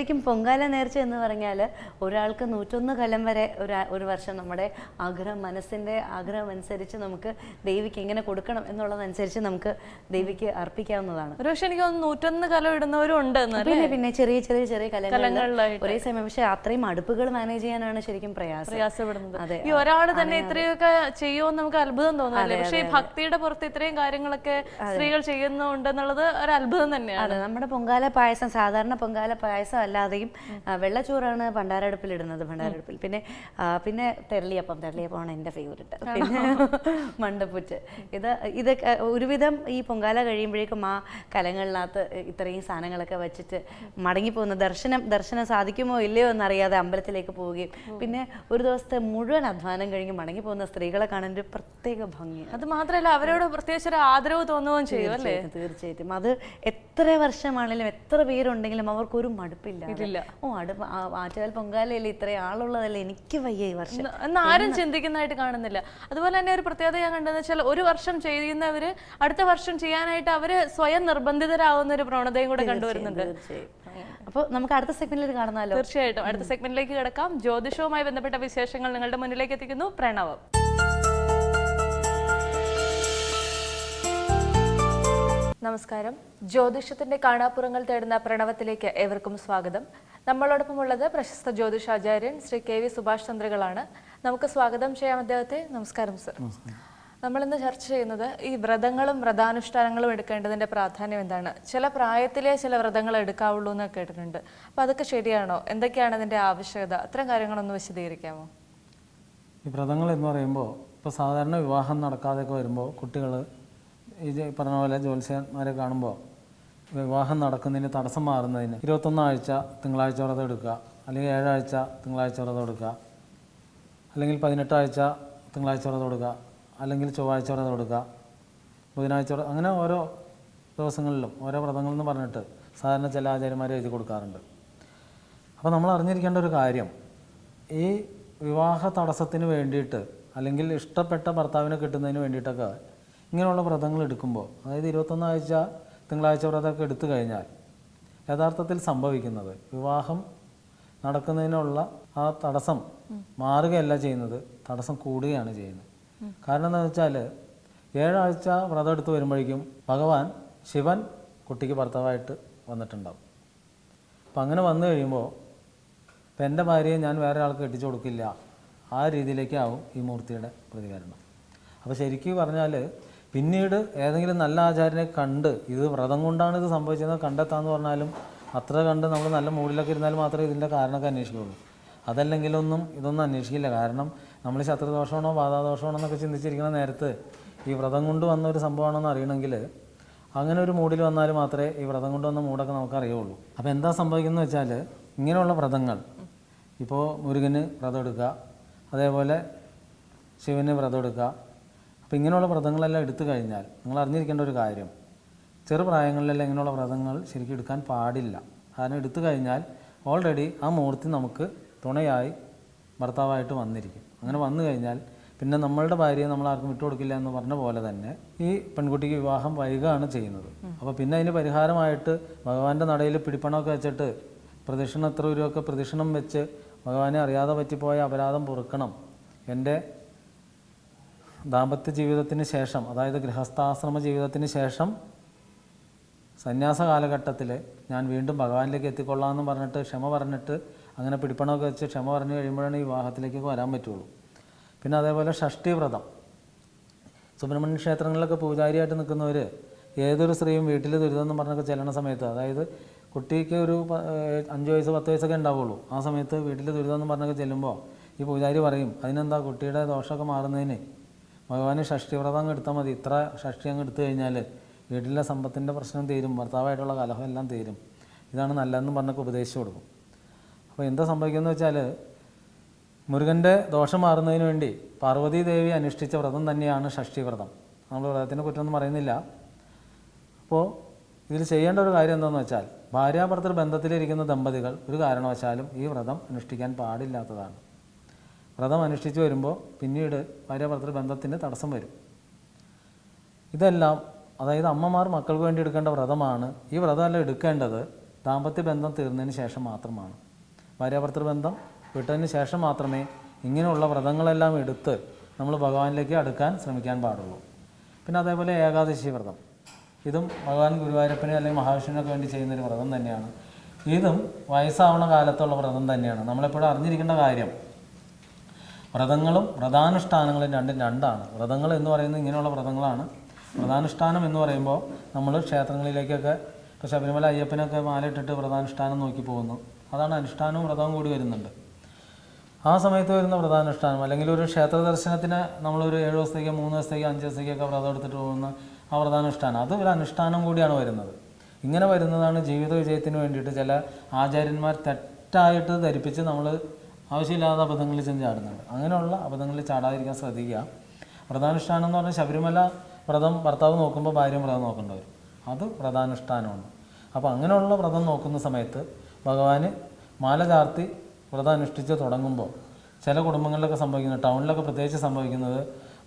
ശരിക്കും പൊങ്കാല നേർച്ച എന്ന് പറഞ്ഞാൽ ഒരാൾക്ക് 101 കലം വരെ ഒരു വർഷം നമ്മുടെ ആഗ്രഹം, മനസ്സിൻ്റെ ആഗ്രഹം അനുസരിച്ച് നമുക്ക് ദേവിക്ക് എങ്ങനെ കൊടുക്കണം എന്നുള്ളതനുസരിച്ച് നമുക്ക് ദേവിക്ക് അർപ്പിക്കാവുന്നതാണ്. പക്ഷെ എനിക്ക് 101 കലം ഇടുന്നവരും ഉണ്ട്. പിന്നെ ചെറിയ ചെറിയ ചെറിയ കലങ്ങളിലായിട്ട് ഒരേ സമയം. പക്ഷെ അത്രയും അടുപ്പുകൾ മാനേജ് ചെയ്യാനാണ് ശരിക്കും പ്രയാസപ്പെടുന്നത്. ഈ ഒരാൾ തന്നെ ഇത്രയൊക്കെ ചെയ്യുമെന്ന് നമുക്ക് അത്ഭുതം തോന്നുന്നില്ല. പക്ഷെ ഈ ഭക്തിയുടെ പുറത്ത് ഇത്രയും കാര്യങ്ങളൊക്കെ സ്ത്രീകൾ ചെയ്യുന്നുണ്ടെന്നുള്ളത് ഒരു അത്ഭുതം തന്നെയാണ്. നമ്മുടെ പൊങ്കാല പായസം, സാധാരണ പൊങ്കാല പായസം അല്ലാതെയും വെള്ളച്ചോറാണ് ഭണ്ഡാരടുപ്പിലിടുന്നത്. ഭണ്ഡാരടുപ്പിൽ പിന്നെ തെരളിയപ്പമാണ് എൻ്റെ ഫേവറേറ്റ്. പിന്നെ മണ്ടപ്പുറ്റ്. ഇതൊക്കെ ഒരുവിധം ഈ പൊങ്കാല കഴിയുമ്പോഴേക്കും ആ കലങ്ങളിനകത്ത് ഇത്രയും സാധനങ്ങളൊക്കെ വെച്ചിട്ട് മടങ്ങിപ്പോകുന്ന ദർശനം സാധിക്കുമോ ഇല്ലയോ എന്നറിയാതെ അമ്പലത്തിലേക്ക് പോവുകയും പിന്നെ ഒരു ദിവസത്തെ മുഴുവൻ അധ്വാനം കഴിഞ്ഞ് മടങ്ങിപ്പോകുന്ന സ്ത്രീകളെ കാണാൻ ഒരു പ്രത്യേക ഭംഗി. അത് മാത്രമല്ല അവരോട് പ്രത്യേകിച്ച് ഒരു ആദരവ് തോന്നുകയും ചെയ്യും അല്ലേ? തീർച്ചയായിട്ടും. അത് എത്ര വർഷമാണെങ്കിലും എത്ര പേരുണ്ടെങ്കിലും അവർക്കൊരു മടുപ്പില്ല. ആറ്റുകാൽ പൊങ്കാലയല്ലേ, ഇത്രയും ആളുള്ളതല്ലേ, എനിക്ക് വയ്യ ഈ വർഷം ആരും ചിന്തിക്കുന്നതായിട്ട് കാണുന്നില്ല. അതുപോലെ തന്നെ ഒരു പ്രത്യേകത ഞാൻ കണ്ടെന്ന് വെച്ചാൽ ഒരു വർഷം ചെയ്യുന്നവര് അടുത്ത വർഷം ചെയ്യാനായിട്ട് അവര് സ്വയം നിർബന്ധിതരാകുന്ന ഒരു പ്രവണതയും കൂടെ കണ്ടുവരുന്നുണ്ട്. അപ്പോൾ നമുക്ക് അടുത്ത സെഗ്മെന്റിൽ കാണുന്നല്ലോ. തീർച്ചയായിട്ടും അടുത്ത സെഗ്മെന്റിലേക്ക് കിടക്കാം. ജ്യോതിഷവുമായി ബന്ധപ്പെട്ട വിശേഷങ്ങൾ നിങ്ങളുടെ മുന്നിലേക്ക് എത്തിക്കുന്നു പ്രണവം. നമസ്കാരം. ജ്യോതിഷത്തിന്റെ കാണാപ്പുറങ്ങൾ തേടുന്ന പ്രണവത്തിലേക്ക് ഏവർക്കും സ്വാഗതം. നമ്മളോടൊപ്പമുള്ളത് പ്രശസ്ത ജ്യോതിഷാചാര്യൻ ശ്രീ KV സുഭാഷ് ചന്ദ്രകളാണ്. നമുക്ക് സ്വാഗതം ചെയ്യാം അദ്ദേഹത്തെ. നമസ്കാരം സർ. നമ്മളിന്ന് ചർച്ച ചെയ്യുന്നത് ഈ വ്രതങ്ങളും വ്രതാനുഷ്ഠാനങ്ങളും എടുക്കേണ്ടതിന്റെ പ്രാധാന്യം എന്താണ്. ചില പ്രായത്തിലെ ചില വ്രതങ്ങൾ എടുക്കാവുള്ളൂ എന്ന് കേട്ടിട്ടുണ്ട്. അപ്പൊ അതൊക്കെ ശരിയാണോ? എന്തൊക്കെയാണ് അതിന്റെ ആവശ്യകത? അത്തരം കാര്യങ്ങളൊന്ന് വിശദീകരിക്കാമോ? ഈ വ്രതങ്ങൾ എന്ന് പറയുമ്പോൾ ഇപ്പോൾ സാധാരണ വിവാഹം നടക്കാതെയൊക്കെ വരുമ്പോൾ കുട്ടികൾ ഈ പറഞ്ഞ പോലെ ജ്യോത്സ്യന്മാരെ കാണുമ്പോൾ വിവാഹം നടക്കുന്നതിന് തടസ്സം മാറുന്നതിന് 21 ആഴ്ച തിങ്കളാഴ്ച വ്രതം എടുക്കുക, അല്ലെങ്കിൽ 7 ആഴ്ച തിങ്കളാഴ്ച വ്രതം എടുക്കുക, അല്ലെങ്കിൽ 18 ആഴ്ച തിങ്കളാഴ്ച വ്രതം എടുക്കുക, അല്ലെങ്കിൽ ചൊവ്വാഴ്ച വ്രതം എടുക്കുക, ബുധനാഴ്ച വ്രതം, അങ്ങനെ ഓരോ ദിവസങ്ങളിലും ഓരോ വ്രതങ്ങളെന്ന് പറഞ്ഞിട്ട് സാധാരണ ചില ആചാര്യന്മാർ എഴുതി കൊടുക്കാറുണ്ട്. അപ്പോൾ നമ്മൾ അറിഞ്ഞിരിക്കേണ്ട ഒരു കാര്യം, ഈ വിവാഹ തടസ്സത്തിന് വേണ്ടിയിട്ട് അല്ലെങ്കിൽ ഇഷ്ടപ്പെട്ട ഭർത്താവിനെ കിട്ടുന്നതിന് വേണ്ടിയിട്ടൊക്കെ ഇങ്ങനെയുള്ള വ്രതങ്ങൾ എടുക്കുമ്പോൾ, അതായത് 21 ആഴ്ച തിങ്കളാഴ്ച വ്രതമൊക്കെ എടുത്തു കഴിഞ്ഞാൽ യഥാർത്ഥത്തിൽ സംഭവിക്കുന്നത് വിവാഹം നടക്കുന്നതിനുള്ള ആ തടസ്സം മാറുകയല്ല ചെയ്യുന്നത്, തടസ്സം കൂടുകയാണ് ചെയ്യുന്നത്. കാരണം എന്താണെന്ന് വെച്ചാൽ 7 ആഴ്ച വ്രതം എടുത്ത് വരുമ്പോഴേക്കും ഭഗവാൻ ശിവൻ കുട്ടിക്ക് ഭർത്താവായിട്ട് വന്നിട്ടുണ്ടാവും. അപ്പം അങ്ങനെ വന്നു കഴിയുമ്പോൾ ഇപ്പം എൻ്റെ ഭാര്യയെ ഞാൻ വേറെ ആൾക്ക് കെട്ടിച്ചു കൊടുക്കില്ല, ആ രീതിയിലേക്കാവും ഈ മൂർത്തിയുടെ പ്രതികരണം. അപ്പോൾ ശരിക്കും പറഞ്ഞാൽ പിന്നീട് ഏതെങ്കിലും നല്ല ആചാര്യനെ കണ്ട് ഇത് വ്രതം കൊണ്ടാണ് ഇത് സംഭവിച്ചതെന്ന് കണ്ടെത്താമെന്ന് പറഞ്ഞാലും അത്ര കണ്ട് നമ്മൾ നല്ല മൂഡിലൊക്കെ ഇരുന്നാൽ മാത്രമേ ഇതിൻ്റെ കാരണമൊക്കെ അന്വേഷിക്കുകയുള്ളൂ. അതല്ലെങ്കിലൊന്നും ഇതൊന്നും അന്വേഷിക്കില്ല. കാരണം നമ്മൾ ശത്രുദോഷമാണോ ബാധാദോഷമാണോ എന്നൊക്കെ ചിന്തിച്ചിരിക്കുന്ന നേരത്ത് ഈ വ്രതം കൊണ്ട് വന്ന ഒരു സംഭവമാണെന്ന് അറിയണമെങ്കിൽ അങ്ങനെ ഒരു മൂഡിൽ വന്നാൽ മാത്രമേ ഈ വ്രതം കൊണ്ട് വന്ന മൂടൊക്കെ നമുക്ക് അറിയുള്ളൂ. അപ്പോൾ എന്താ സംഭവിക്കുന്നത് വെച്ചാൽ ഇങ്ങനെയുള്ള വ്രതങ്ങൾ, ഇപ്പോൾ മുരുകന് വ്രതം എടുക്കുക, അതേപോലെ ശിവന് വ്രതം എടുക്കുക. അപ്പോൾ ഇങ്ങനെയുള്ള വ്രതങ്ങളെല്ലാം എടുത്തു കഴിഞ്ഞാൽ നിങ്ങൾ അറിഞ്ഞിരിക്കേണ്ട ഒരു കാര്യം, ചെറുപ്രായങ്ങളിലെല്ലാം ഇങ്ങനെയുള്ള വ്രതങ്ങൾ ശരിക്കും എടുക്കാൻ പാടില്ല. കാരണം എടുത്തു കഴിഞ്ഞാൽ ഓൾറെഡി ആ മൂർത്തി നമുക്ക് തുണയായി ഭർത്താവായിട്ട് വന്നിരിക്കും. അങ്ങനെ വന്നു കഴിഞ്ഞാൽ പിന്നെ നമ്മളുടെ ഭാര്യയെ നമ്മൾ ആർക്കും വിട്ടുകൊടുക്കില്ല എന്ന് പറഞ്ഞ പോലെ തന്നെ ഈ പെൺകുട്ടിക്ക് വിവാഹം വൈകുകയാണ് ചെയ്യുന്നത്. അപ്പോൾ പിന്നെ അതിന് പരിഹാരമായിട്ട് ഭഗവാന്റെ നടയിൽ പിടിപ്പണമൊക്കെ വെച്ചിട്ട് പ്രദക്ഷിണം എത്ര രൂപയൊക്കെ പ്രദക്ഷിണം വെച്ച് ഭഗവാനെ അറിയാതെ പറ്റിപ്പോയ അപരാധം പൊറുക്കണം, എൻ്റെ ദാമ്പത്യ ജീവിതത്തിന് ശേഷം, അതായത് ഗൃഹസ്ഥാശ്രമ ജീവിതത്തിന് ശേഷം സന്യാസ കാലഘട്ടത്തിൽ ഞാൻ വീണ്ടും ഭഗവാനിലേക്ക് എത്തിക്കൊള്ളാമെന്ന് പറഞ്ഞിട്ട് ക്ഷമ പറഞ്ഞിട്ട് അങ്ങനെ പിടിപ്പണമൊക്കെ വെച്ച് ക്ഷമ പറഞ്ഞു കഴിയുമ്പോഴാണ് ഈ വിവാഹത്തിലേക്കൊക്കെ വരാൻ പറ്റുള്ളൂ. പിന്നെ അതേപോലെ ഷഷ്ടി വ്രതം, സുബ്രഹ്മണ്യ ക്ഷേത്രങ്ങളിലൊക്കെ പൂജാരിയായിട്ട് നിൽക്കുന്നവർ ഏതൊരു സ്ത്രീയും വീട്ടിൽ ദുരിതമെന്ന് പറഞ്ഞൊക്കെ ചെല്ലണ സമയത്ത്, അതായത് കുട്ടിക്ക് ഒരു 5 വയസ്സ് 10 വയസ്സൊക്കെ ഉണ്ടാവുള്ളൂ, ആ സമയത്ത് വീട്ടിൽ ദുരിതമെന്ന് പറഞ്ഞൊക്കെ ചെല്ലുമ്പോൾ ഈ പൂജാരി പറയും അതിനെന്താ കുട്ടിയുടെ ദോഷമൊക്കെ മാറുന്നതിന് ഭഗവാന് ഷഷ്ടി വ്രതം അങ്ങ് എടുത്താൽ മതി, ഇത്ര ഷഷ്ടി അങ്ങ് എടുത്തു കഴിഞ്ഞാൽ വീട്ടിലെ സമ്പത്തിൻ്റെ പ്രശ്നം തീരും, ഭർത്താവായിട്ടുള്ള കലഹം എല്ലാം തീരും, ഇതാണ് നല്ലതെന്ന് പറഞ്ഞൊക്കെ ഉപദേശിച്ചു കൊടുക്കും. അപ്പോൾ എന്താ സംഭവിക്കുന്നത് വെച്ചാൽ മുരുകൻ്റെ ദോഷം മാറുന്നതിന് വേണ്ടി പാർവതി ദേവി അനുഷ്ഠിച്ച വ്രതം തന്നെയാണ് ഷഷ്ടി വ്രതം. നമ്മൾ വ്രതത്തിനെ കുറ്റമൊന്നും പറയുന്നില്ല. അപ്പോൾ ഇതിൽ ചെയ്യേണ്ട ഒരു കാര്യം എന്താണെന്ന് വെച്ചാൽ ഭാര്യാഭർത്തൃ ബന്ധത്തിലിരിക്കുന്ന ദമ്പതികൾ ഒരു കാരണവശാലും ഈ വ്രതം അനുഷ്ഠിക്കാൻ പാടില്ലാത്തതാണ്. വ്രതം അനുഷ്ഠിച്ച് വരുമ്പോൾ പിന്നീട് ഭാര്യാഭർത്തൃ ബന്ധത്തിന് തടസ്സം വരും. ഇതെല്ലാം, അതായത് അമ്മമാർ മക്കൾക്ക് വേണ്ടി എടുക്കേണ്ട വ്രതമാണ്. ഈ വ്രതമല്ല എടുക്കേണ്ടത് ദാമ്പത്യ ബന്ധം തീർന്നതിന് ശേഷം മാത്രമാണ്. ഭാര്യാഭർത്തൃ ബന്ധം വിട്ടതിന് ശേഷം മാത്രമേ ഇങ്ങനെയുള്ള വ്രതങ്ങളെല്ലാം എടുത്ത് നമ്മൾ ഭഗവാനിലേക്ക് അടുക്കാൻ ശ്രമിക്കാൻ പാടുള്ളൂ. പിന്നെ അതേപോലെ ഏകാദശി വ്രതം, ഇതും ഭഗവാൻ ഗുരുവായൂരപ്പനെ അല്ലെങ്കിൽ മഹാവിഷ്ണുവിനൊക്കെ വേണ്ടി ചെയ്യുന്നൊരു വ്രതം തന്നെയാണ്. ഇതും വയസ്സാവണ കാലത്തുള്ള വ്രതം തന്നെയാണ്. നമ്മളെപ്പോഴും അറിഞ്ഞിരിക്കേണ്ട കാര്യം, വ്രതങ്ങളും വ്രതാനുഷ്ഠാനങ്ങളും രണ്ടും രണ്ടാണ്. വ്രതങ്ങൾ എന്ന് പറയുന്നത് ഇങ്ങനെയുള്ള വ്രതങ്ങളാണ്. വ്രതാനുഷ്ഠാനം എന്ന് പറയുമ്പോൾ നമ്മൾ ക്ഷേത്രങ്ങളിലേക്കൊക്കെ, ഇപ്പോൾ ശബരിമല അയ്യപ്പനൊക്കെ മാലയിട്ടിട്ട് വ്രതാനുഷ്ഠാനം നോക്കി പോകുന്നു. അതാണ് അനുഷ്ഠാനവും വ്രതവും കൂടി വരുന്നുണ്ട്. ആ സമയത്ത് വരുന്ന വ്രതാനുഷ്ഠാനം, അല്ലെങ്കിൽ ഒരു ക്ഷേത്ര ദർശനത്തിന് നമ്മളൊരു 7 ദിവസത്തേക്ക് 3 ദിവസത്തേക്ക് 5 ദിവസത്തേക്കൊക്കെ വ്രതം എടുത്തിട്ട് പോകുന്ന ആ വ്രതാനുഷ്ഠാനം, അത് ഒരു അനുഷ്ഠാനം കൂടിയാണ് വരുന്നത്. ഇങ്ങനെ വരുന്നതാണ് ജീവിത വിജയത്തിന് വേണ്ടിയിട്ട് ചില ആചാര്യന്മാർ തെറ്റായിട്ട് ധരിപ്പിച്ച് നമ്മൾ ആവശ്യമില്ലാത്ത അബദ്ധങ്ങളിൽ ചെന്ന് ചാടുന്നുണ്ട്. അങ്ങനെയുള്ള അബദ്ധങ്ങളിൽ ചാടാതിരിക്കാൻ ശ്രദ്ധിക്കുക. വ്രതാനുഷ്ഠാനം എന്ന് പറഞ്ഞാൽ ശബരിമല വ്രതം ഭർത്താവ് നോക്കുമ്പോൾ ഭാര്യയും വ്രതം നോക്കേണ്ടി വരും. അത് വ്രതാനുഷ്ഠാനമാണ്. അപ്പോൾ അങ്ങനെയുള്ള വ്രതം നോക്കുന്ന സമയത്ത് ഭഗവാന് മാല ചാർത്തി വ്രതം അനുഷ്ഠിച്ച് തുടങ്ങുമ്പോൾ ചില കുടുംബങ്ങളിലൊക്കെ സംഭവിക്കുന്നത്, ടൗണിലൊക്കെ പ്രത്യേകിച്ച് സംഭവിക്കുന്നത്,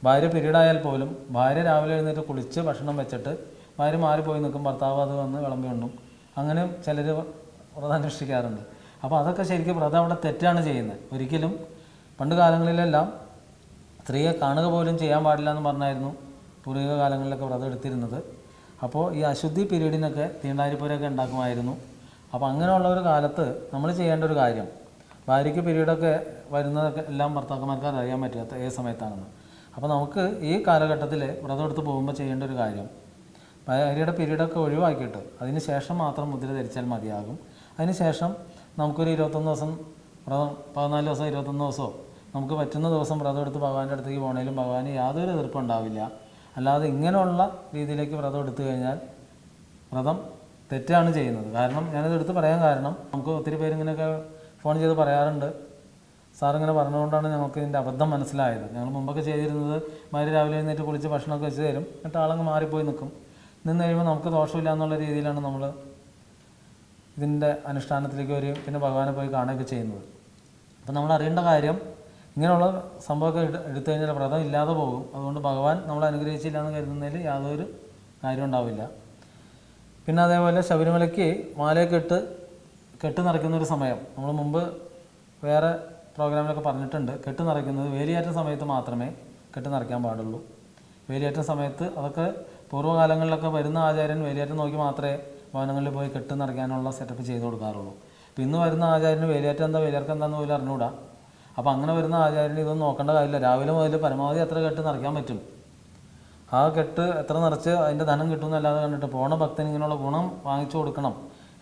ഭാര്യ പീരീഡായാൽ പോലും ഭാര്യ രാവിലെ എഴുന്നേറ്റ് കുളിച്ച് ഭക്ഷണം വെച്ചിട്ട് ഭാര്യ മാറിപ്പോയി നിൽക്കും, ഭർത്താവ് അത് വന്ന് വിളമ്പി ഉണ്ണും. അങ്ങനെ ചിലർ വ്രതം അനുഷ്ഠിക്കാറുണ്ട്. അപ്പോൾ അതൊക്കെ ശരിക്കും വ്രതം അവിടെ തെറ്റാണ് ചെയ്യുന്നത്. ഒരിക്കലും പണ്ട് കാലങ്ങളിലെല്ലാം സ്ത്രീയെ കാണുക പോലും ചെയ്യാൻ പാടില്ല എന്ന് പറഞ്ഞായിരുന്നു പൂർവിക കാലങ്ങളിലൊക്കെ വ്രതം എടുത്തിരുന്നത്. അപ്പോൾ ഈ അശുദ്ധി പീരീഡിനൊക്കെ തീണ്ടാരിപ്പൂരൊക്കെ ഉണ്ടാക്കുമായിരുന്നു. അപ്പോൾ അങ്ങനെയുള്ള ഒരു കാലത്ത് നമ്മൾ ചെയ്യേണ്ട ഒരു കാര്യം, ഭാര്യയ്ക്ക് പീരീഡൊക്കെ വരുന്നതൊക്കെ എല്ലാം ഭർത്താക്കന്മാർക്ക് അറിയാൻ പറ്റാത്ത ഏത് സമയത്താണെന്ന്. അപ്പോൾ നമുക്ക് ഈ കാലഘട്ടത്തിൽ വ്രതം എടുത്ത് പോകുമ്പോൾ ചെയ്യേണ്ട ഒരു കാര്യം, ഭാര്യയുടെ പീരീഡൊക്കെ ഒഴിവാക്കിയിട്ട് അതിന് ശേഷം മാത്രം മുദ്ര ധരിച്ചാൽ മതിയാകും. അതിന് ശേഷം നമുക്കൊരു 21 ദിവസം വ്രതം, 14 ദിവസം 21 ദിവസമോ നമുക്ക് പറ്റുന്ന ദിവസം വ്രതം എടുത്ത് ഭഗവാന്റെ അടുത്തേക്ക് പോകണേലും ഭഗവാന് യാതൊരു എതിർപ്പുണ്ടാവില്ല. അല്ലാതെ ഇങ്ങനെയുള്ള രീതിയിലേക്ക് വ്രതം എടുത്തു കഴിഞ്ഞാൽ വ്രതം തെറ്റാണ് ചെയ്യുന്നത്. കാരണം ഞാനിത് എടുത്ത് പറയാൻ കാരണം, നമുക്ക് ഒത്തിരി പേര് ഇങ്ങനെയൊക്കെ ഫോൺ ചെയ്ത് പറയാറുണ്ട്, സാറിങ്ങനെ പറഞ്ഞുകൊണ്ടാണ് ഞങ്ങൾക്ക് ഇതിൻ്റെ അബദ്ധം മനസ്സിലായത്. ഞങ്ങൾ മുമ്പൊക്കെ ചെയ്തിരുന്നത് ഭാര്യ രാവിലെ എഴുന്നേറ്റ് കുളിച്ച് ഭക്ഷണമൊക്കെ വെച്ച് തരും, എന്നിട്ട് ആളങ്ങ് മാറിപ്പോയി നിൽക്കും. നിന്ന് കഴിയുമ്പോൾ നമുക്ക് ദോഷമില്ല എന്നുള്ള രീതിയിലാണ് നമ്മൾ ഇതിൻ്റെ അനുഷ്ഠാനത്തിലേക്ക് വരികയും പിന്നെ ഭഗവാനെ പോയി കാണുകയൊക്കെ ചെയ്യുന്നത്. അപ്പോൾ നമ്മൾ അറിയേണ്ട കാര്യം, ഇങ്ങനെയുള്ള സംഭവമൊക്കെ എടുത്തു കഴിഞ്ഞാൽ വ്രതം ഇല്ലാതെ പോകും. അതുകൊണ്ട് ഭഗവാൻ നമ്മളെ അനുഗ്രഹിച്ചില്ല എന്ന് കരുതുന്നതിൽ യാതൊരു കാര്യം ഉണ്ടാവില്ല. പിന്നെ അതേപോലെ ശബരിമലയ്ക്ക് മാലയൊക്കെ ഇട്ട് കെട്ട് നിറയ്ക്കുന്നൊരു സമയം നമ്മൾ മുമ്പ് വേറെ പ്രോഗ്രാമിലൊക്കെ പറഞ്ഞിട്ടുണ്ട്. കെട്ട് നിറയ്ക്കുന്നത് വേലിയേറ്റ സമയത്ത് മാത്രമേ കെട്ട് നിറയ്ക്കാൻ പാടുള്ളൂ. വേലിയേറ്റ സമയത്ത് അതൊക്കെ പൂർവ്വകാലങ്ങളിലൊക്കെ വരുന്ന ആചാര്യൻ വേലിയേറ്റം നോക്കി മാത്രമേ ഭവനങ്ങളിൽ പോയി കെട്ട് നിറയ്ക്കാനുള്ള സെറ്റപ്പ് ചെയ്ത് കൊടുക്കാറുള്ളൂ. അപ്പോൾ ഇന്ന് വരുന്ന ആചാര്യന് വേലിയേറ്റം എന്താ വേലിയർക്ക് എന്താണെന്ന് പോലും അറിഞ്ഞുകൂടാ. അപ്പോൾ അങ്ങനെ വരുന്ന ആചാര്യന് ഇതൊന്നും നോക്കേണ്ട കാര്യമില്ല. രാവിലെ മുതൽ പരമാവധി എത്ര കെട്ട് നിറയ്ക്കാൻ പറ്റും ആ കെട്ട് എത്ര നിറച്ച് അതിൻ്റെ ധനം കിട്ടുമെന്നല്ലാതെ കണ്ടിട്ട് പോണ ഭക്തന് ഇങ്ങനെയുള്ള ഗുണം വാങ്ങിച്ചു കൊടുക്കണം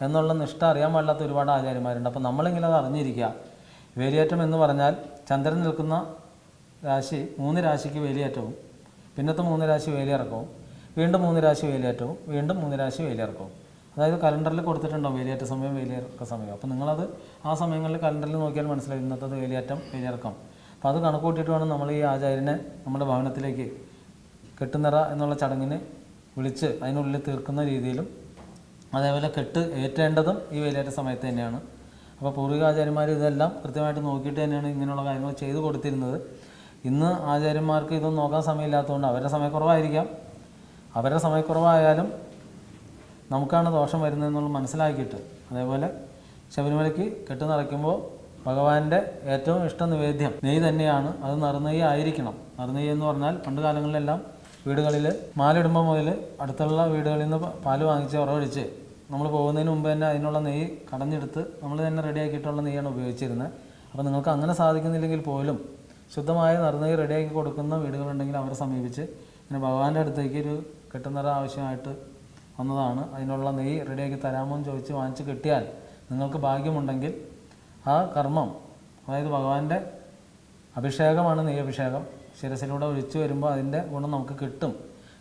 എന്നുള്ള നിഷ്ഠ അറിയാൻ പാടില്ലാത്ത ഒരുപാട് ആചാര്യന്മാരുണ്ട്. അപ്പോൾ നമ്മളിങ്ങനെ അത് അറിഞ്ഞിരിക്കുക. വേലിയേറ്റം എന്ന് പറഞ്ഞാൽ ചന്ദ്രൻ നിൽക്കുന്ന രാശി 3 രാശിക്ക് വേലിയേറ്റവും, പിന്നത്തെ 3 രാശി വേലിയിറക്കവും, വീണ്ടും 3 രാശി വേലിയേറ്റവും, വീണ്ടും 3 രാശി വേലിയിറക്കവും. അതായത് കലണ്ടറിൽ കൊടുത്തിട്ടുണ്ടാവും വേലിയേറ്റ സമയം വേലിയിറക്ക സമയം. അപ്പോൾ നിങ്ങളത് ആ സമയങ്ങളിൽ കലണ്ടറിൽ നോക്കിയാൽ മനസ്സിലായി ഇന്നത്തത് വേലിയേറ്റം വേലിയിറക്കം. അപ്പോൾ അത് കണക്ക് കൂട്ടിയിട്ട് വേണം നമ്മൾ ഈ ആചാര്യനെ നമ്മുടെ ഭവനത്തിലേക്ക് കെട്ടുനിറ എന്നുള്ള ചടങ്ങിന് വിളിച്ച് അതിനുള്ളിൽ തീർക്കുന്ന രീതിയിലും അതേപോലെ കെട്ട് ഏറ്റേണ്ടതും ഈ വേലിയേറ്റ സമയത്ത് തന്നെയാണ്. അപ്പോൾ പൂർവികാചാര്യന്മാർ ഇതെല്ലാം കൃത്യമായിട്ട് നോക്കിയിട്ട് തന്നെയാണ് ഇങ്ങനെയുള്ള കാര്യങ്ങൾ ചെയ്തു കൊടുത്തിരുന്നത്. ഇന്ന് ആചാര്യന്മാർക്ക് ഇതൊന്നും നോക്കാൻ സമയമില്ലാത്തതുകൊണ്ട് അവരുടെ സമയക്കുറവായിരിക്കാം. അവരുടെ സമയക്കുറവായാലും നമുക്കാണ് ദോഷം വരുന്നതെന്നുള്ള മനസ്സിലാക്കിയിട്ട്, അതേപോലെ ശബരിമലയ്ക്ക് കെട്ട് നിറയ്ക്കുമ്പോൾ ഭഗവാന്റെ ഏറ്റവും ഇഷ്ട നിവേദ്യം നെയ്യ് തന്നെയാണ്. അത് നറുനെയ്യ് ആയിരിക്കണം. നറുനെയ്യ് എന്ന് പറഞ്ഞാൽ പണ്ട് കാലങ്ങളിലെല്ലാം വീടുകളിൽ മാലിടുമ്പോൾ മുതൽ അടുത്തുള്ള വീടുകളിൽ നിന്ന് പാല് വാങ്ങിച്ച് ഉറവഴിച്ച് നമ്മൾ പോകുന്നതിന് മുമ്പ് തന്നെ അതിനുള്ള നെയ്യ് കടഞ്ഞെടുത്ത് നമ്മൾ തന്നെ റെഡിയാക്കിയിട്ടുള്ള നെയ്യാണ് ഉപയോഗിച്ചിരുന്നത്. അപ്പോൾ നിങ്ങൾക്ക് അങ്ങനെ സാധിക്കുന്നില്ലെങ്കിൽ പോലും ശുദ്ധമായ നറുനെയ്യ് റെഡിയാക്കി കൊടുക്കുന്ന വീടുകളുണ്ടെങ്കിൽ അവരെ സമീപിച്ച് പിന്നെ ഭഗവാന്റെ അടുത്തേക്ക് ഒരു കെട്ടുനിറ ആവശ്യമായിട്ട് വന്നതാണ്, അതിനുള്ള നെയ്യ് റെഡിയാക്കി തരാമോ എന്ന് ചോദിച്ച് വാങ്ങിച്ച് കിട്ടിയാൽ നിങ്ങൾക്ക് ഭാഗ്യമുണ്ടെങ്കിൽ ആ കർമ്മം, അതായത് ഭഗവാന്റെ അഭിഷേകമാണ് നെയ്യഭിഷേകം, ശിരസിലൂടെ ഒഴിച്ചു വരുമ്പോൾ അതിൻ്റെ ഗുണം നമുക്ക്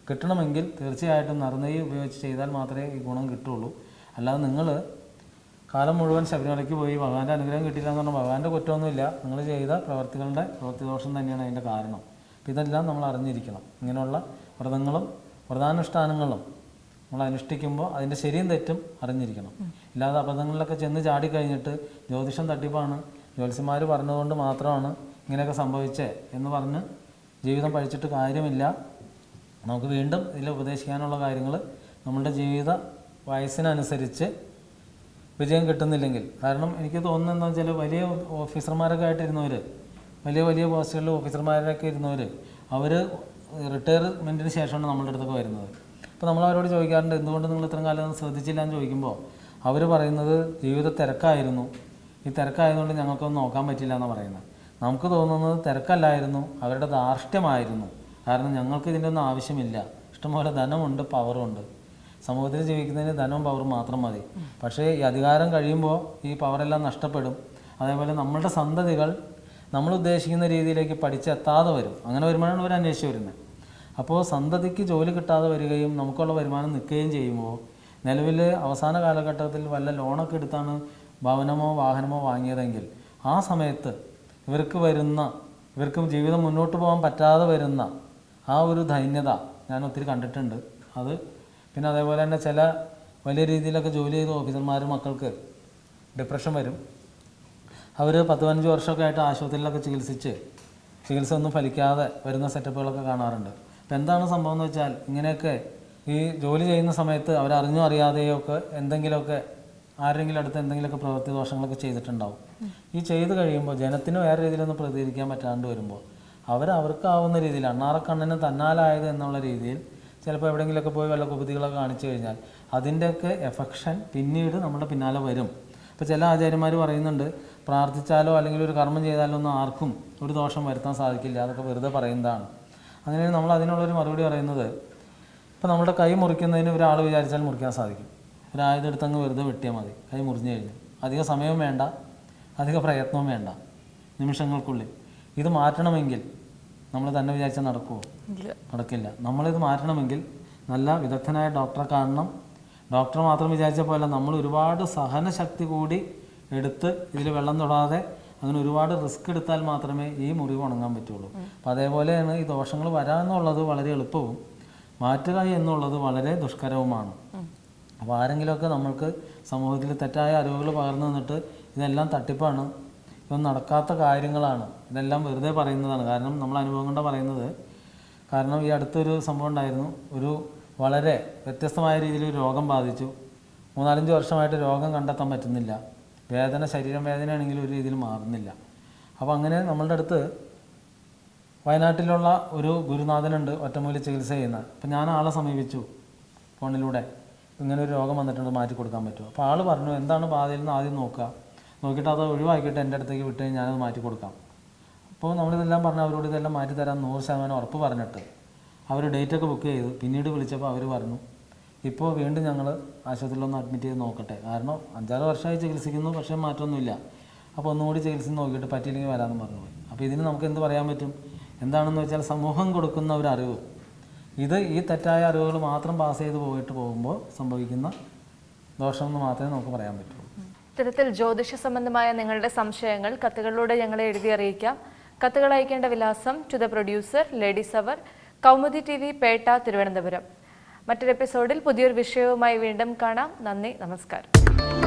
കിട്ടണമെങ്കിൽ തീർച്ചയായിട്ടും നറുനെയ്യ് ഉപയോഗിച്ച് ചെയ്താൽ മാത്രമേ ഈ ഗുണം കിട്ടുള്ളൂ. അല്ലാതെ നിങ്ങൾ കാലം മുഴുവൻ ശബരിമലയ്ക്ക് പോയി ഭഗവാന്റെ അനുഗ്രഹം കിട്ടില്ല എന്ന് പറഞ്ഞാൽ ഭഗവാന്റെ കുറ്റമൊന്നുമില്ല, നിങ്ങൾ ചെയ്ത പ്രവർത്തികളുടെ പ്രവൃത്തിദോഷം തന്നെയാണ് അതിൻ്റെ കാരണം. അപ്പോൾ ഇതെല്ലാം നമ്മൾ അറിഞ്ഞിരിക്കണം. ഇങ്ങനെയുള്ള വ്രതങ്ങളും വ്രതാനുഷ്ഠാനങ്ങളും നമ്മൾ അനുഷ്ഠിക്കുമ്പോൾ അതിൻ്റെ ശരിയും തെറ്റും അറിഞ്ഞിരിക്കണം. ഇല്ലാതെ അബദ്ധങ്ങളിലൊക്കെ ചെന്ന് ചാടിക്കഴിഞ്ഞിട്ട് ജ്യോതിഷം തട്ടിപ്പാണ്, ജ്യോത്സ്യന്മാർ പറഞ്ഞതുകൊണ്ട് മാത്രമാണ് ഇങ്ങനെയൊക്കെ സംഭവിച്ചേ എന്ന് പറഞ്ഞ് ജീവിതം പഴിച്ചിട്ട് കാര്യമില്ല. നമുക്ക് വീണ്ടും ഇതിൽ ഉപദേശിക്കാനുള്ള കാര്യങ്ങൾ നമ്മളുടെ ജീവിത വയസ്സിനനുസരിച്ച് വിജയം കിട്ടുന്നില്ലെങ്കിൽ, കാരണം എനിക്ക് തോന്നുന്നത് എന്താ വെച്ചാൽ വലിയ ഓഫീസർമാരൊക്കെ ആയിട്ടിരുന്നവർ, വലിയ വലിയ പോസ്റ്റുകളിൽ ഓഫീസർമാരൊക്കെ ഇരുന്നവർ, അവർ റിട്ടയർമെൻറ്റിന് ശേഷമാണ് നമ്മളുടെ അടുത്തൊക്കെ വരുന്നത്. അപ്പോൾ നമ്മൾ അവരോട് ചോദിക്കാറുണ്ട്, എന്തുകൊണ്ട് നിങ്ങൾ ഇത്രയും കാലം ശ്രദ്ധിച്ചില്ല എന്ന് ചോദിക്കുമ്പോൾ അവർ പറയുന്നത് ജീവിത തിരക്കായിരുന്നു, ഈ തിരക്കായതുകൊണ്ട് ഞങ്ങൾക്കൊന്നും നോക്കാൻ പറ്റില്ല എന്നാണ് പറയുന്നത്. നമുക്ക് തോന്നുന്നത് തിരക്കല്ലായിരുന്നു, അവരുടെ ധാർഷ്ട്യമായിരുന്നു. കാരണം ഞങ്ങൾക്ക് ഇതിൻ്റെ ഒന്നും ആവശ്യമില്ല, ഇഷ്ടംപോലെ ധനമുണ്ട്, പവറുണ്ട്. സമൂഹത്തിൽ ജീവിക്കുന്നതിന് ധനവും പവറും മാത്രം മതി. പക്ഷേ ഈ അധികാരം കഴിയുമ്പോൾ ഈ പവറെല്ലാം നഷ്ടപ്പെടും. അതേപോലെ നമ്മളുടെ സന്തതികൾ നമ്മൾ ഉദ്ദേശിക്കുന്ന രീതിയിലേക്ക് പഠിച്ചെത്താതെ വരും. അങ്ങനെ വരുമ്പോഴാണ് അവർ അന്വേഷിച്ച് വരുന്നത്. അപ്പോൾ സന്തതിക്ക് ജോലി കിട്ടാതെ വരികയും നമുക്കുള്ള വരുമാനം നിൽക്കുകയും ചെയ്യുമ്പോൾ, നിലവിൽ അവസാന കാലഘട്ടത്തിൽ വല്ല ലോണൊക്കെ എടുത്താണ് ഭവനമോ വാഹനമോ വാങ്ങിയതെങ്കിൽ ആ സമയത്ത് ഇവർക്ക് ജീവിതം മുന്നോട്ട് പോകാൻ പറ്റാതെ വരുന്ന ആ ഒരു ദൈന്യത ഞാൻ ഒത്തിരി കണ്ടിട്ടുണ്ട്. അത് പിന്നെ അതേപോലെ തന്നെ ചില വലിയ രീതിയിലൊക്കെ ജോലി ചെയ്ത ഓഫീസർമാർ മക്കൾക്ക് ഡിപ്രഷൻ വരും. അവർ 10-15 വർഷമൊക്കെ ആയിട്ട് ആശുപത്രിയിലൊക്കെ ചികിത്സ ഒന്നും ഫലിക്കാതെ വരുന്ന സെറ്റപ്പുകളൊക്കെ കാണാറുണ്ട്. അപ്പോൾ എന്താണ് സംഭവം എന്ന് വെച്ചാൽ, ഇങ്ങനെയൊക്കെ ഈ ജോലി ചെയ്യുന്ന സമയത്ത് അവരറിഞ്ഞോ അറിയാതെയോ ഒക്കെ എന്തെങ്കിലുമൊക്കെ ആരെങ്കിലും അടുത്ത് എന്തെങ്കിലുമൊക്കെ പ്രവൃത്തി ദോഷങ്ങളൊക്കെ ചെയ്തിട്ടുണ്ടാവും. ഈ ചെയ്ത് കഴിയുമ്പോൾ ജനത്തിന് വേറെ രീതിയിലൊന്നും പ്രതികരിക്കാൻ പറ്റാണ്ട് വരുമ്പോൾ അവർക്കാവുന്ന രീതിയിൽ അണ്ണാറക്കണ്ണന് തന്നാലായത് എന്നുള്ള രീതിയിൽ ചിലപ്പോൾ എവിടെയെങ്കിലുമൊക്കെ പോയി വല്ല കുപതികളൊക്കെ കാണിച്ചു കഴിഞ്ഞാൽ അതിൻ്റെയൊക്കെ എഫക്ഷൻ പിന്നീട് നമ്മുടെ പിന്നാലെ വരും. ഇപ്പോൾ ചില ആചാര്യന്മാർ പറയുന്നുണ്ട്, പ്രാർത്ഥിച്ചാലോ അല്ലെങ്കിൽ ഒരു കർമ്മം ചെയ്താലോ ഒന്നും ആർക്കും ഒരു ദോഷം വരുത്താൻ സാധിക്കില്ല, അതൊക്കെ വെറുതെ പറയുന്നതാണ്. അങ്ങനെ നമ്മൾ അതിനുള്ളൊരു മറുപടി പറയുന്നത്, ഇപ്പോൾ നമ്മുടെ കൈ മുറിക്കുന്നതിന് ഒരാൾ വിചാരിച്ചാൽ മുറിക്കാൻ സാധിക്കും. ഒരു ആയുധം എടുത്തങ്ങ് വെറുതെ വെട്ടിയാൽ മതി, കൈ മുറിഞ്ഞു കഴിഞ്ഞു. അധിക സമയവും വേണ്ട, അധിക പ്രയത്നവും വേണ്ട, നിമിഷങ്ങൾക്കുള്ളിൽ. ഇത് മാറ്റണമെങ്കിൽ നമ്മൾ തന്നെ വിചാരിച്ചാൽ നടക്കുമോ? നടക്കില്ല. നമ്മളിത് മാറ്റണമെങ്കിൽ നല്ല വിദഗ്ധനായ ഡോക്ടറെ കാണണം. ഡോക്ടർ മാത്രം വിചാരിച്ച പോലെ നമ്മൾ ഒരുപാട് സഹനശക്തി കൂടി എടുത്ത് ഇതിൽ വെള്ളം തൊടാതെ അങ്ങനെ ഒരുപാട് റിസ്ക് എടുത്താൽ മാത്രമേ ഈ മുറിവ് ഉണങ്ങാൻ പറ്റുള്ളൂ. അപ്പം അതേപോലെയാണ് ഈ ദോഷങ്ങൾ വരാമെന്നുള്ളത് വളരെ എളുപ്പവും മാറ്റുക എന്നുള്ളത് വളരെ ദുഷ്കരവുമാണ്. അപ്പോൾ ആരെങ്കിലുമൊക്കെ നമ്മൾക്ക് സമൂഹത്തിൽ തെറ്റായ അറിവുകൾ പകർന്നു നിന്നിട്ട് ഇതെല്ലാം തട്ടിപ്പാണ്, ഇതൊന്നും നടക്കാത്ത കാര്യങ്ങളാണ്, ഇതെല്ലാം വെറുതെ പറയുന്നതാണ്. കാരണം നമ്മൾ അനുഭവം കൊണ്ട് പറയുന്നത്. കാരണം ഈ അടുത്തൊരു സംഭവം ഉണ്ടായിരുന്നു. ഒരു വളരെ വ്യത്യസ്തമായ രീതിയിൽ ഒരു രോഗം ബാധിച്ചു. 3-4 വർഷമായിട്ട് രോഗം കണ്ടെത്താൻ പറ്റുന്നില്ല. ശരീരം വേദനയാണെങ്കിൽ ഒരു രീതിയിൽ മാറുന്നില്ല. അപ്പോൾ അങ്ങനെ നമ്മളുടെ അടുത്ത് വയനാട്ടിലുള്ള ഒരു ഗുരുനാഥനുണ്ട് ഒറ്റമൂലി ചികിത്സ ചെയ്യുന്ന. അപ്പം ഞാൻ ആളെ സമീപിച്ചു ഫോണിലൂടെ, ഇങ്ങനെ ഒരു രോഗം വന്നിട്ടുണ്ട്, മാറ്റി കൊടുക്കാൻ പറ്റുമോ? അപ്പോൾ ആൾ പറഞ്ഞു, എന്താണ് ബാധയിൽ നിന്ന് ആദ്യം നോക്കിയിട്ട് അത് ഒഴിവാക്കിയിട്ട് എൻ്റെ അടുത്തേക്ക് വിട്ട് ഞാനത് മാറ്റി കൊടുക്കാം. അപ്പോൾ നമ്മളിതെല്ലാം പറഞ്ഞ് അവരോട് ഇതെല്ലാം മാറ്റി തരാൻ 100% ഉറപ്പ് പറഞ്ഞിട്ട് അവർ ഡേറ്റൊക്കെ ബുക്ക് ചെയ്ത് പിന്നീട് വിളിച്ചപ്പോൾ അവർ പറഞ്ഞു, ഇപ്പോൾ വീണ്ടും ഞങ്ങൾ ആശുപത്രിയിലൊന്ന് അഡ്മിറ്റ് ചെയ്ത് നോക്കട്ടെ, കാരണം 5-6 വർഷമായി ചികിത്സിക്കുന്നു, പക്ഷേ മാറ്റമൊന്നുമില്ല. അപ്പോൾ ഒന്നുകൂടി ചികിത്സിച്ച് നോക്കിയിട്ട് പറ്റിയില്ലെങ്കിൽ വരാമെന്ന് പറഞ്ഞു പോയി. അപ്പോൾ ഇതിന് നമുക്ക് എന്ത് പറയാൻ പറ്റും? എന്താണെന്ന് വെച്ചാൽ സമൂഹം കൊടുക്കുന്ന ഒരു അറിവ്, ഈ തെറ്റായ അറിവുകൾ മാത്രം പാസ് ചെയ്ത് പോകുമ്പോൾ സംഭവിക്കുന്ന ദോഷമെന്ന് മാത്രമേ നമുക്ക് പറയാൻ പറ്റുള്ളൂ. ഇത്തരത്തിൽ ജ്യോതിഷ സംബന്ധമായ നിങ്ങളുടെ സംശയങ്ങൾ കത്തുകളിലൂടെ ഞങ്ങളെ എഴുതി അറിയിക്കാം. കത്തുകൾ അയക്കേണ്ട വിലാസം: to the producer, ladies hour, Kaumudi TV, Pettah, Thiruvananthapuram. മറ്റൊരു എപ്പിസോഡിൽ പുതിയൊരു വിഷയവുമായി വീണ്ടും കാണാം. നന്ദി, നമസ്കാരം.